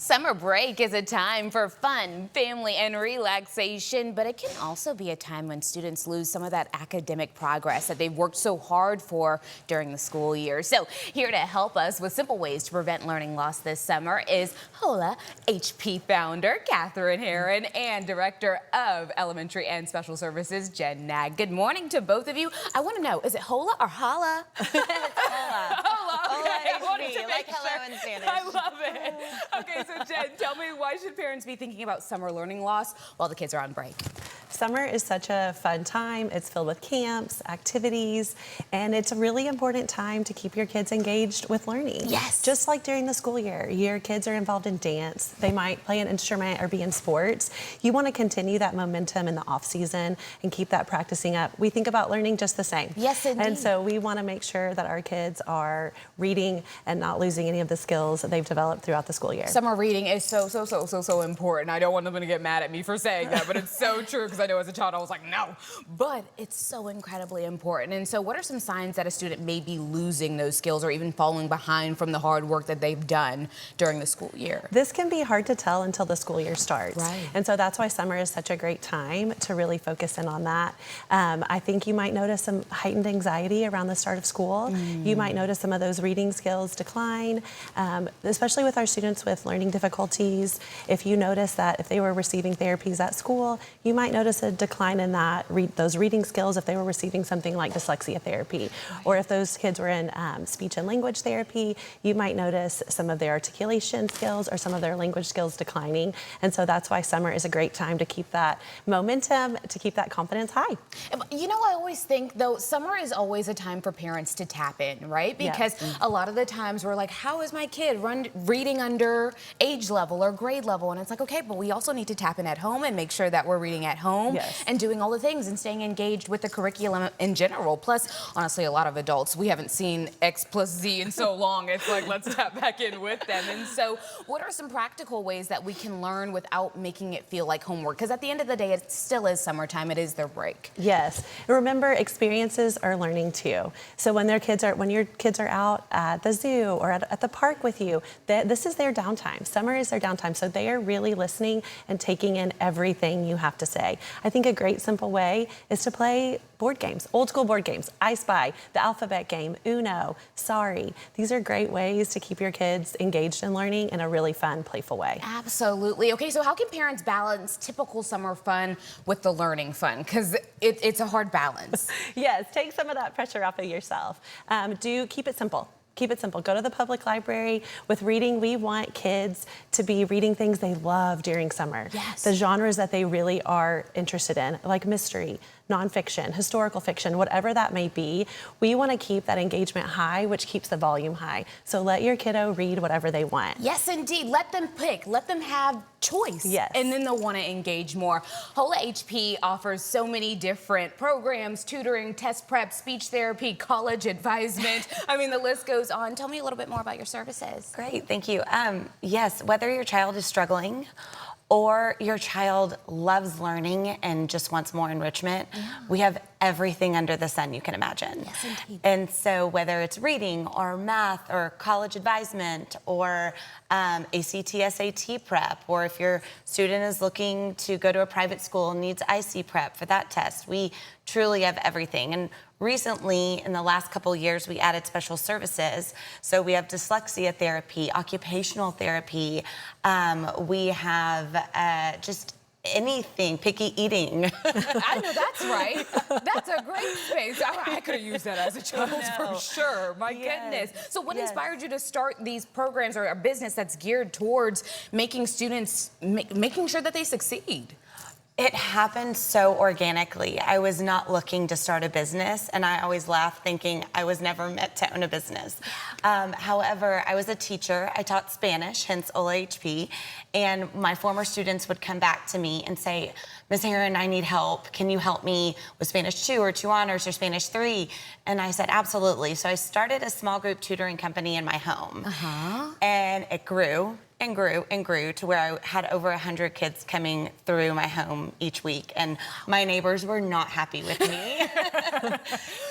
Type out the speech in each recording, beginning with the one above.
Summer break is a time for fun, family, and relaxation, but it can also be a time when students lose some of that academic progress that they've worked so hard for during the school year. So here to help us with simple ways to prevent learning loss this summer is Hola HP founder Katherine Herron and Director of Elementary and Special Services Jen Knagg. Good morning to both of you. I want to know, is it Hola or Holla? It's Hola. Hola. Okay. I wanted to like make hello sure. in Spanish. I love it. Okay, so Jen, tell me, why should parents be thinking about summer learning loss while the kids are on break? Summer is such a fun time. It's filled with camps, activities, and it's a really important time to keep your kids engaged with learning. Yes. Just like during the school year, your kids are involved in dance. They might play an instrument or be in sports. You want to continue that momentum in the off season and keep that practicing up. We think about learning just the same. Yes, indeed. And so we want to make sure that our kids are reading and not losing any of the skills that they've developed throughout the school year. Summer reading is so important. I don't want them to get mad at me for saying that, but it's so true, because I know as a child I was like, no. But it's so incredibly important. And so what are some signs that a student may be losing those skills or even falling behind from the hard work that they've done during the school year? This can be hard to tell until the school year starts. Right. And so that's why summer is such a great time to really focus in on that. I think you might notice some heightened anxiety around the start of school. You might notice some of those reading skills decline, especially with our students with learning difficulties. If you notice that if they were receiving therapies at school, you might notice a decline in that those reading skills if they were receiving something like dyslexia therapy. Or if those kids were in speech and language therapy, you might notice some of their articulation skills or some of their language skills declining. And so that's why summer is a great time to keep that momentum, to keep that confidence high. You know, I always think, though, summer is always a time for parents to tap in, right? Because a lot of the times we're like, how is my kid reading under age level or grade level? And it's like, okay, but we also need to tap in at home and make sure that we're reading at home and doing all the things and staying engaged with the curriculum in general. Plus, honestly, a lot of adults, we haven't seen X plus Z in so long. It's like, let's tap back in with them. And so what are some practical ways that we can learn without making it feel like homework? Because at the end of the day, it still is summertime. It is their break. Yes. And remember, experiences are learning too. So when your kids are out at the zoo or at the park with you, this is their downtime. Summer is their downtime. So they are really listening and taking in everything you have to say. I think a great simple way is to play board games, old school board games, I Spy, the alphabet game, Uno, Sorry. These are great ways to keep your kids engaged in learning in a really fun, playful way. Absolutely. Okay, so how can parents balance typical summer fun with the learning fun? Because it's a hard balance. Yes, take some of that pressure off of yourself. Keep it simple. Keep it simple. Go to the public library. With reading, we want kids to be reading things they love during summer. Yes. The genres that they really are interested in, like mystery, nonfiction, historical fiction, whatever that may be. We want to keep that engagement high, which keeps the volume high. So let your kiddo read whatever they want. Yes, indeed. Let them pick. Let them have choice. Yes. And then they'll want to engage more. Hola HP offers so many different programs, tutoring, test prep, speech therapy, college advisement. I mean, the list goes on. Tell me a little bit more about your services. Great, thank you. Yes, whether your child is struggling or your child loves learning and just wants more enrichment, we have everything under the sun you can imagine. Yes, indeed. And so whether it's reading or math or college advisement or ACT, SAT prep, or if your student is looking to go to a private school and needs IC prep for that test, we truly have everything. And recently, in the last couple of years, we added special services. So we have dyslexia therapy, occupational therapy. We have just anything, picky eating. I know that's right. That's a great space. I could have used that as a child for sure. My goodness. So what inspired you to start these programs or a business that's geared towards making students, making sure that they succeed? It happened so organically. I was not looking to start a business, and I always laugh thinking I was never meant to own a business. However, I was a teacher. I taught Spanish, hence Hola HP, and my former students would come back to me and say, Ms. Herron, I need help. Can you help me with Spanish 2 or 2 honors or Spanish 3? And I said, absolutely. So I started a small group tutoring company in my home, and it grew and grew and grew to where I had over 100 kids coming through my home each week, and my neighbors were not happy with me.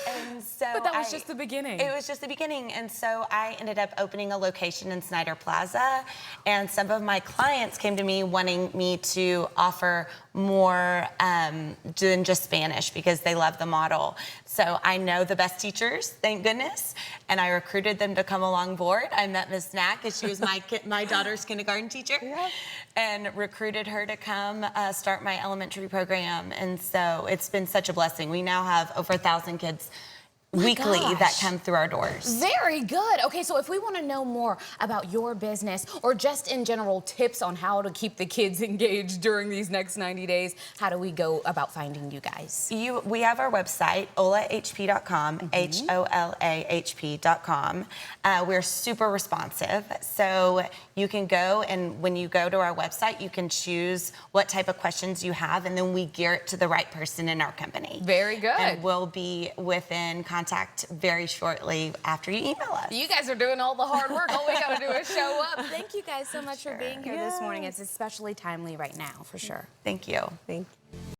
And so But that was just the beginning. It was just the beginning. And so I ended up opening a location in Snyder Plaza. And some of my clients came to me wanting me to offer more than just Spanish because they love the model. So I know the best teachers, thank goodness. And I recruited them to come along board. I met Miss Knagg because she was my daughter's kindergarten teacher. Yeah. And recruited her to come start my elementary program. And so it's been such a blessing. We now have over 1,000 kids weekly that come through our doors. Very good. Okay, so if we want to know more about your business or just in general tips on how to keep the kids engaged during these next 90 days, how do we go about finding you guys? We have our website, holahp.com, HOLAHP.com. We're super responsive, so you can go, and when you go to our website, you can choose what type of questions you have, and then we gear it to the right person in our company. Very good. And we'll be within contact very shortly after you email us. You guys are doing all the hard work. All we got to do is show up. Thank you guys so much for being here this morning. It's especially timely right now, for sure. Thank you. Thank you.